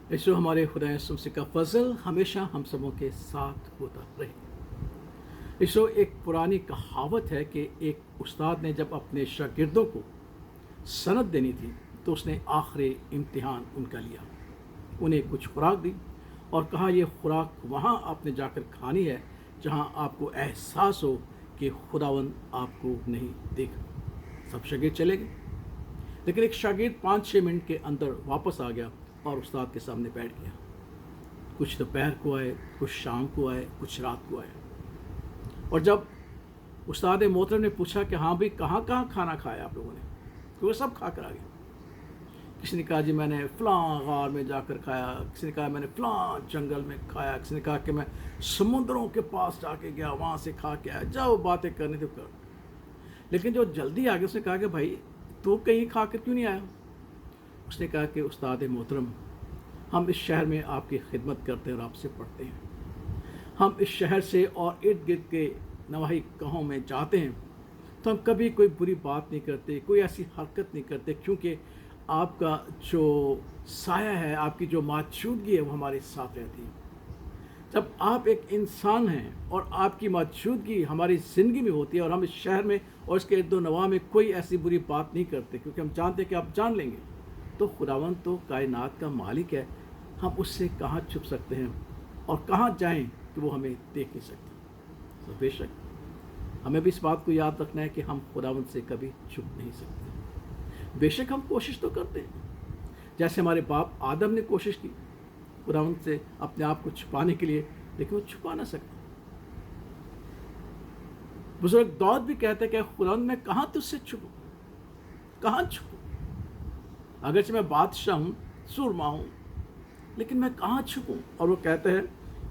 यीशु हमारे खुदा यीशु मसीह का फजल हमेशा हम सबों के साथ होता रहे। यीशु एक पुरानी कहावत है कि एक उस्ताद ने जब अपने शागिर्दों को सनद देनी थी तो उसने आखिरी इम्तिहान उनका लिया, उन्हें कुछ खुराक दी और कहा ये खुराक वहाँ आपने जाकर खानी है जहाँ आपको एहसास हो कि खुदावन आपको नहीं देखा। सब शागिर्द चले गए, लेकिन एक शागिर्द 5-6 मिनट के अंदर वापस आ गया और उस्ताद के सामने बैठ गया। कुछ दोपहर को आए, कुछ शाम को आए, कुछ रात को आए। और जब उस्ताद मोहतरम ने पूछा कि हाँ भाई कहाँ कहाँ खाना खाया आप लोगों ने, तो वो सब खा कर आ गए। किसी ने कहा जी मैंने फ़लाँ गार में जाकर खाया, किसी ने कहा मैंने फ़लाँ जंगल में खाया, किसी ने कहा कि मैं समुद्रों के पास जाके गया, वहाँ से खा के आया। जाओ बातें करने तो कर। लेकिन जो जल्दी आ गया उसने कहा कि भाई तू कहीं खा कर क्यों नहीं आया? उसने कहा कि उस्ताद मोहतरम, हम इस शहर में आपकी खिदमत करते हैं और आपसे पढ़ते हैं। हम इस शहर से और इर्द गिर्द के नवाही गाँव में जाते हैं तो हम कभी कोई बुरी बात नहीं करते, कोई ऐसी हरकत नहीं करते, क्योंकि आपका जो साया है, आपकी जो मौजूदगी है वो हमारे साथ रहती है। जब आप एक इंसान हैं और आपकी मौजूदगी हमारी ज़िंदगी में होती है और हम इस शहर में और इसके इर्द नवा में कोई ऐसी बुरी बात नहीं करते, क्योंकि हम जानते हैं कि आप जान लेंगे, तो खुदावंद तो कायनात का मालिक है, हम उससे कहाँ छुप सकते हैं और कहाँ जाएं कि वो हमें देख नहीं सकता। तो बेशक हमें भी इस बात को याद रखना है कि हम खुदावंद से कभी छुप नहीं सकते। बेशक हम कोशिश तो करते हैं, जैसे हमारे बाप आदम ने कोशिश की खुदावंद से अपने आप को छुपाने के लिए, लेकिन वो छुपा ना सका। बुजुर्ग दाऊद भी कहते कि खुदावंद मैं कहाँ तुझसे छुपूं, कहाँ छुपूं? अगरचे मैं बादशाह हूँ, सूरमा हूँ, लेकिन मैं कहाँ छुपूं? और वो कहते हैं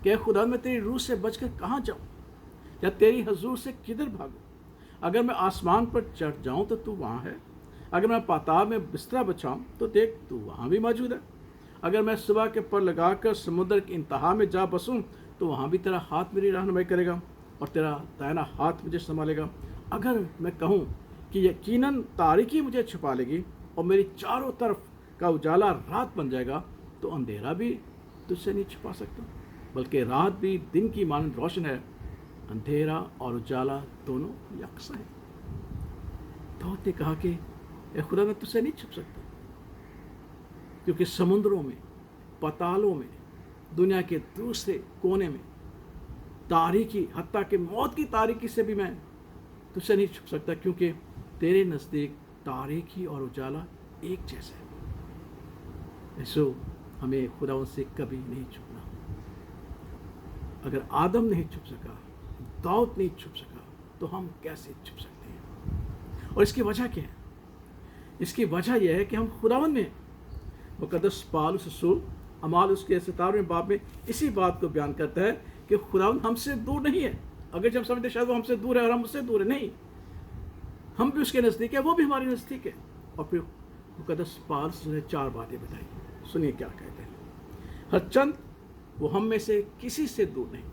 कि खुदा मैं तेरी रूह से बचकर कहाँ जाऊँ, या तेरी हजूर से किधर भागूं? अगर मैं आसमान पर चढ़ जाऊँ तो तू वहाँ है, अगर मैं पाताल में बिस्तरा बचाऊँ तो देख तू वहाँ भी मौजूद है। अगर मैं सुबह के पर लगाकर समुद्र की इंतहा में जा बसूँ तो वहाँ भी तेरा हाथ मेरी रहनुमाई करेगा और तेरा दाहिना हाथ मुझे संभालेगा। अगर मैं कहूँ कि यकीनन तारीकी मुझे छुपा लेगी और मेरी चारों तरफ का उजाला रात बन जाएगा, तो अंधेरा भी तुझसे नहीं छुपा सकता, बल्कि रात भी दिन की मानंद रोशन है, अंधेरा और उजाला दोनों यकसा है। दाऊद ने कहा कि ए खुदा मैं तुझसे नहीं छुप सकता, क्योंकि समुद्रों में, पतालों में, दुनिया के दूसरे कोने में तारीकी, हत्ता के मौत की तारीकी से भी मैं तुझसे नहीं छुप सकता, क्योंकि तेरे नज़दीक तारीकी और उजाला एक जैसे है। यीशु हमें खुदावंद से कभी नहीं छुपना। अगर आदम नहीं छुप सका, दाऊद नहीं छुप सका, तो हम कैसे छुप सकते हैं? और इसकी वजह क्या है? इसकी वजह यह है कि हम खुदावंद में, मुकद्दस पौलुस रसूल अमाल उसके 17वें बाब में इसी बात को बयान करता है कि खुदावंद हमसे दूर नहीं है। अगर जब समझते शायद वो हमसे दूर है और हम उससे दूर है, नहीं, हम भी उसके नज़दीक है, वो भी हमारे नज़दीक है। और फिर मुकद्दस पौलुस ने 4 बातें बताई। सुनिए क्या कहते हैं। हर चंद वो हम में से किसी से दूर नहीं,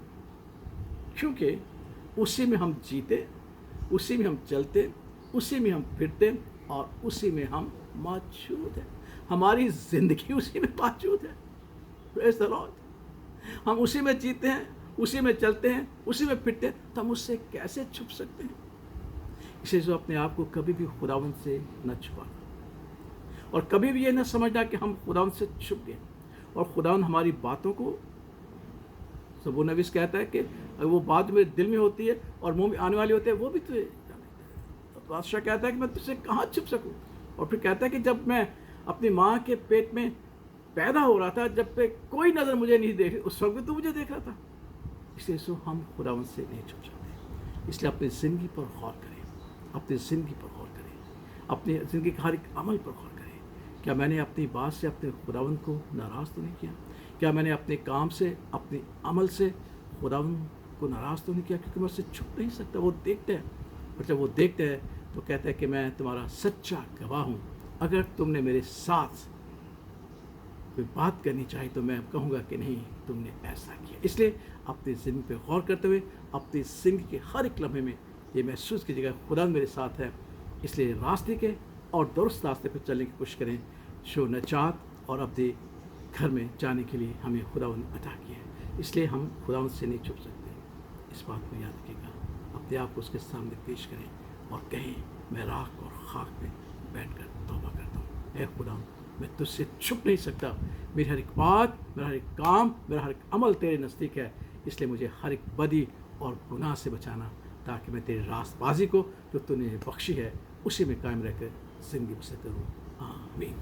क्योंकि उसी में हम जीते, उसी में हम चलते, उसी में हम फिरते और उसी में हम मौजूद हैं। हमारी ज़िंदगी उसी में मौजूद है। Praise the Lord. हम उसी में जीते हैं, उसी में चलते हैं, उसी में फिरते हैं, तो हम उससे कैसे छुप सकते हैं? इसलिए जो अपने आप को कभी भी खुदावंद से न छुपाना और कभी भी ये न समझना कि हम खुदावंद से छुप गए और खुदावंद हमारी बातों को, सबूर नवीस कहता है कि वो बात मेरे दिल में होती है और मुंह में आने वाली होती है, वो भी तुझे जानता है। बादशाह कहता है कि मैं तुझसे कहाँ छुप सकूँ? और फिर कहता है कि जब मैं अपनी माँ के पेट में पैदा हो रहा था, जब पे कोई नज़र मुझे नहीं देख रही, उस वक्त भी तो मुझे देख रहा था। इसलिए सो हम खुदावंद से नहीं छुप सकते। इसलिए अपनी ज़िंदगी पर गौर करें, अपनी ज़िंदगी पर गौर करें, अपनी ज़िंदगी के हर एक अमल पर गौर करें। क्या मैंने अपनी बात से अपने खुदावंद को नाराज़ तो नहीं किया? क्या मैंने अपने काम से, अपने अमल से खुदावंद को नाराज़ तो नहीं किया? क्योंकि मैं उससे छुप नहीं सकता, वो देखते हैं। और जब वो देखते हैं तो कहते हैं कि मैं तुम्हारा सच्चा गवाह हूँ। अगर तुमने मेरे साथ कोई बात करनी चाहिए तो मैं कहूँगा कि नहीं, तुमने ऐसा किया। इसलिए अपनी ज़िंदगी पे गौर करते हुए अपनी ज़िंदगी के हर एक लम्हे में ये महसूस कीजिएगा खुदा मेरे साथ है। इसलिए रास्ते के और दुरुस्त रास्ते पर चलने की कोशिश करें, जो नजात और अपनी گھر میں جانے کے لیے ہمیں خداوند عطا کیا ہے، اس لیے ہم خداوند سے نہیں چھپ سکتے۔ اس بات کو یاد رکھیے گا، اپنے آپ کو اس کے سامنے پیش کریں اور کہیں میں راکھ اور خاک میں بیٹھ کر توبہ کرتا ہوں، اے خداوند میں تجھ سے چھپ نہیں سکتا، میری ہر ایک بات، میرا ہر ایک کام، میرا ہر ایک عمل تیرے نزدیک ہے، اس لیے مجھے ہر ایک بدی اور گناہ سے بچانا، تاکہ میں تیری راست بازی کو جو تو نے بخشی ہے اسی میں قائم رہ کر زندگی بسر کروں۔ آمین۔